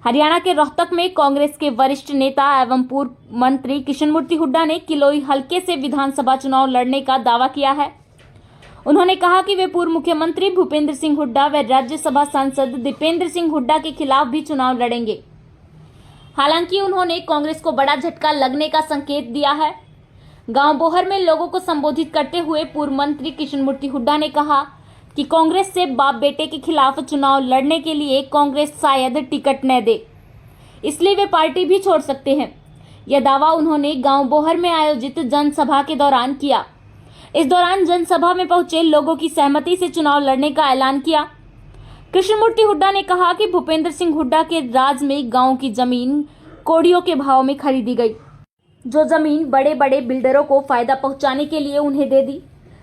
हरियाणा के रोहतक में कांग्रेस के वरिष्ठ नेता एवं पूर्व मंत्री कृष्णमूर्ति हुड्डा ने किलोई हलके से विधानसभा चुनाव लड़ने का दावा किया है। उन्होंने कहा कि वे पूर्व मुख्यमंत्री भूपेंद्र सिंह हुड्डा व राज्यसभा सांसद दीपेंद्र सिंह हुड्डा के खिलाफ भी चुनाव लड़ेंगे। हालांकि उन्होंने कांग्रेस को बड़ा झटका लगने का संकेत दिया है। गांव बोहर में लोगों को संबोधित करते हुए पूर्व मंत्री कृष्णमूर्ति हुड्डा ने कहा कि कांग्रेस से बाप बेटे के खिलाफ चुनाव लड़ने के लिए कांग्रेस शायद टिकट न दे, इसलिए वे पार्टी भी छोड़ सकते हैं। यह दावा उन्होंने गांव बोहर में आयोजित जनसभा के दौरान किया। इस दौरान जनसभा में पहुंचे लोगों की सहमति से चुनाव लड़ने का ऐलान किया। कृष्णमूर्ति हुड्डा ने कहा कि भूपेंद्र सिंह हुड्डा के राज में गांव की जमीन कौड़ियों के भाव में खरीदी गई, जो जमीन बड़े बड़े बिल्डरों को फायदा पहुंचाने के लिए उन्हें दे दी,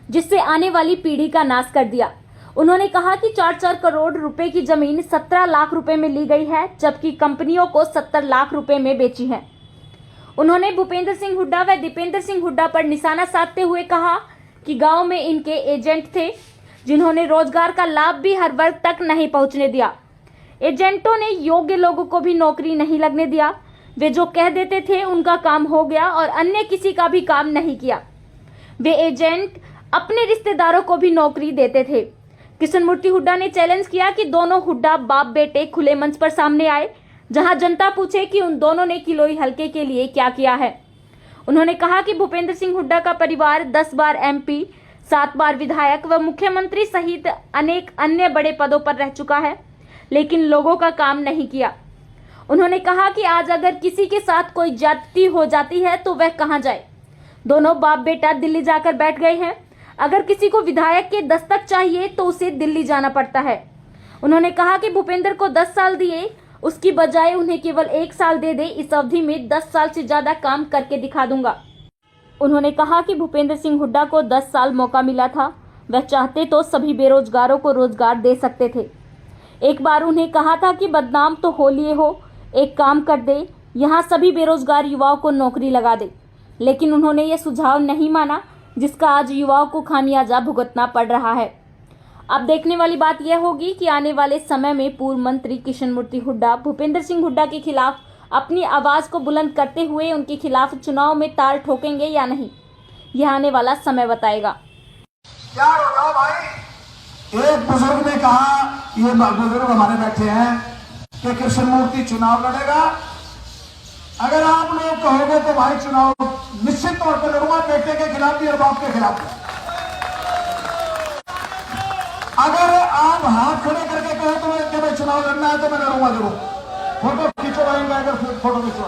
जिससे आने वाली पीढ़ी का नाश कर दिया। उन्होंने कहा कि 4-4 करोड़ रुपए की जमीन 17 लाख रुपए में ली गई है, जबकि कंपनियों को 70 लाख रुपए में बेची है। उन्होंने भूपेंद्र सिंह हुड्डा व दीपेंद्र सिंह हुड्डा पर निशाना साधते हुए कहा कि गांव में इनके एजेंट थे, जिन्होंने रोजगार का लाभ भी हर वर्ग तक नहीं पहुंचने दिया। एजेंटों ने योग्य लोगों को भी नौकरी नहीं लगने दिया। वे जो कह देते थे उनका काम हो गया और अन्य किसी का भी काम नहीं किया। वे एजेंट अपने रिश्तेदारों को भी नौकरी देते थे। कृष्णमूर्ति हुड्डा ने चैलेंज किया कि दोनों हुड्डा बाप बेटे खुले मंच पर सामने आए, जहां जनता पूछे कि उन दोनों ने किलोई हलके के लिए क्या किया है। उन्होंने कहा कि भूपेंद्र सिंह हुड्डा का परिवार 10 बार एमपी, 7 बार विधायक व मुख्यमंत्री सहित अनेक अन्य बड़े पदों पर रह चुका है, लेकिन लोगों का काम नहीं किया। उन्होंने कहा कि आज अगर किसी के साथ कोई ज्यादती हो जाती है तो वह कहां जाए। दोनों बाप बेटा दिल्ली जाकर बैठ गए हैं। अगर किसी को विधायक के दस्तक चाहिए तो उसे दिल्ली जाना पड़ता है। उन्होंने कहा कि भूपेंद्र को 10 साल दिए, उसकी बजाय उन्हें केवल 1 साल दे दे। इस अवधि में 10 साल से ज्यादा काम करके दिखा दूंगा। उन्होंने कहा कि भूपेंद्र सिंह हुड्डा को 10 साल मौका मिला था, वह चाहते तो सभी बेरोजगारों को रोजगार दे सकते थे। एक बार उन्हें कहा था कि बदनाम तो हो लिए हो, एक काम कर दे, यहाँ सभी बेरोजगार युवाओं को नौकरी लगा दे, लेकिन उन्होंने यह सुझाव नहीं माना, जिसका आज युवाओं को खामियाजा भुगतना पड़ रहा है। अब देखने वाली बात यह होगी कि आने वाले समय में पूर्व मंत्री कृष्णमूर्ति हुड्डा भूपेंद्र सिंह हुड्डा के खिलाफ अपनी आवाज को बुलंद करते हुए उनके खिलाफ चुनाव में ताल ठोकेंगे या नहीं, यह आने वाला समय बताएगा। क्या होगा भाई? एक बुजुर्ग ने कहा, ये बुजुर्ग हमारे बैठे हैं, कि कृष्णमूर्ति चुनाव लड़ेगा। अगर आप लोग कहोगे तो भाई चुनाव निश्चित तौर पर लड़ूंगा, बेटे के खिलाफ भी और बाप के खिलाफ भी। अगर आप हाथ खड़े करके कहो तो कि भाई चुनाव लड़ना है तो मैं लड़ूंगा जरूर। फोटो खींचो भाई, अगर फोटो खींचो।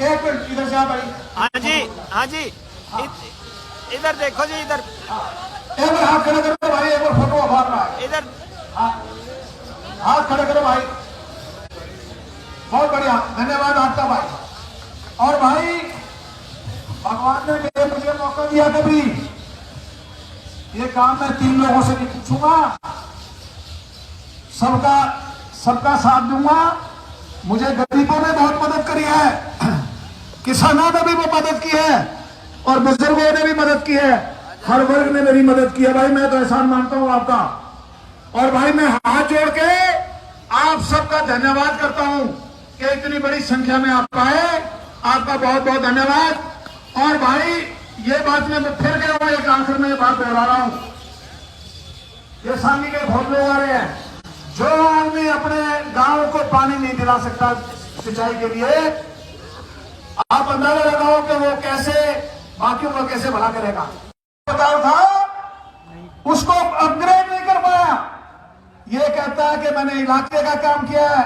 एक मिनट इधर से भाई। हाँ जी, हाँ जी, इधर देखो जी, इधर एक बार हाथ खड़े करो भाई, एक बार फोटो अभार रहा है। इधर हाथ खड़े करो भाई, बहुत बढ़िया, धन्यवाद आपका भाई। और भाई भगवान ने मुझे मौका दिया, कभी ये काम मैं 3 लोगों से नहीं पूछूंगा, सबका साथ दूंगा। मुझे गरीबों ने बहुत मदद करी है, किसानों ने भी वो मदद की है और बुजुर्गों ने भी मदद की है, हर वर्ग ने मेरी मदद की है। भाई मैं तो एहसान मानता हूं आपका। और भाई मैं हाथ जोड़ के आप सबका धन्यवाद करता हूं कि इतनी बड़ी संख्या में आप आए, आपका बहुत बहुत धन्यवाद। और भाई ये बात मैं फिर कह रहा हूं, एक आखिर में ये बात दोहरा रहा हूं, ये सामने के बहुत लोग आ रहे हैं। जो आदमी अपने गांव को पानी नहीं दिला सकता सिंचाई के लिए, आप अंदाजा लगाओ कि वो कैसे बाकियों को कैसे भला करेगा। बताओ था उसको अपग्रेड नहीं कर पाया, ये कहता है कि मैंने इलाके का काम किया है।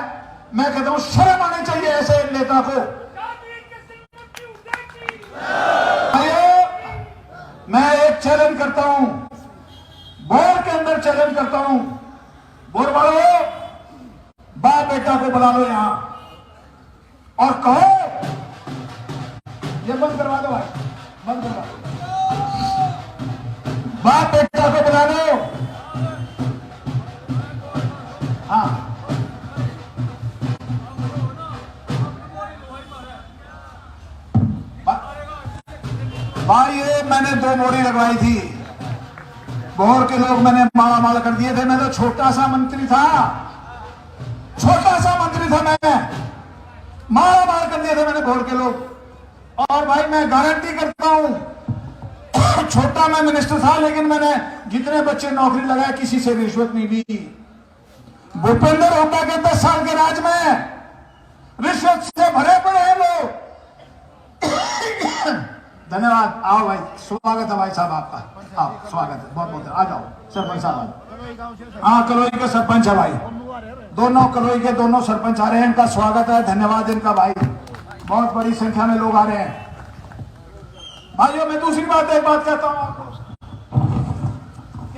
मैं कहता हूं शर्म आनी चाहिए ऐसे नेता को। मैं एक चैलेंज करता हूं, बोर के अंदर चैलेंज करता हूं, बोर वालों बाप बेटा को बुला लो यहां और कहो, ये बंद करवा दो भाई, बंद करवा दो, बाप बेटा को बुला लो। हाँ भाई, ये मैंने 2 मोड़ी लगवाई थी, बोहर के लोग मैंने माला माला कर दिए थे। मैं तो छोटा सा मंत्री था, छोटा था मैं, मारा मार कर दिए थे मैंने वोट के लोग। और भाई मैं गारंटी करता हूं, छोटा मैं मिनिस्टर था लेकिन मैंने जितने बच्चे नौकरी लगाए किसी से रिश्वत नहीं ली। भूपेंद्र हुड्डा के 10 साल के राज में रिश्वत से भरे पड़े हैं लोग। धन्यवाद। आओ भाई, स्वागत है भाई साहब आपका। आओ, स्वागत है, बहुत बहुत आ जाओ सरपंच साहब। हाँ, कलोई के सरपंच है भाई, दोनों कलोई के दोनों सरपंच आ रहे हैं, इनका स्वागत है, धन्यवाद इनका भाई। बहुत बड़ी संख्या में लोग आ रहे हैं भाइयों। मैं दूसरी बात एक बात कहता हूं आपको,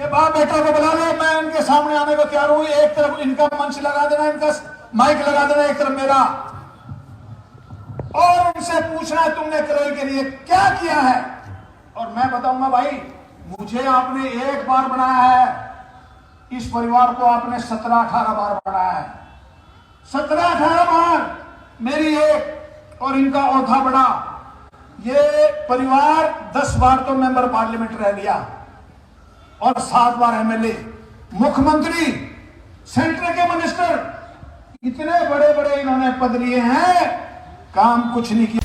ये बाप बेटा को बुला लो, मैं इनके सामने आने को तैयार हूं। एक तरफ इनका मंच लगा देना, इनका माइक लगा देना, एक तरफ मेरा, और उनसे पूछना है तुमने कलोई के लिए क्या किया है। और मैं बताऊंगा भाई, मुझे आपने एक बार बनाया है, इस परिवार को आपने 17-18 बार बनाया है। 17-18 बार मेरी एक और इनका औधा बढ़ा। ये परिवार 10 बार तो मेंबर पार्लियामेंट रह लिया और 7 बार एमएलए, मुख्यमंत्री, सेंटर के मिनिस्टर, इतने बड़े बड़े इन्होंने पद लिए हैं, काम कुछ नहीं किया।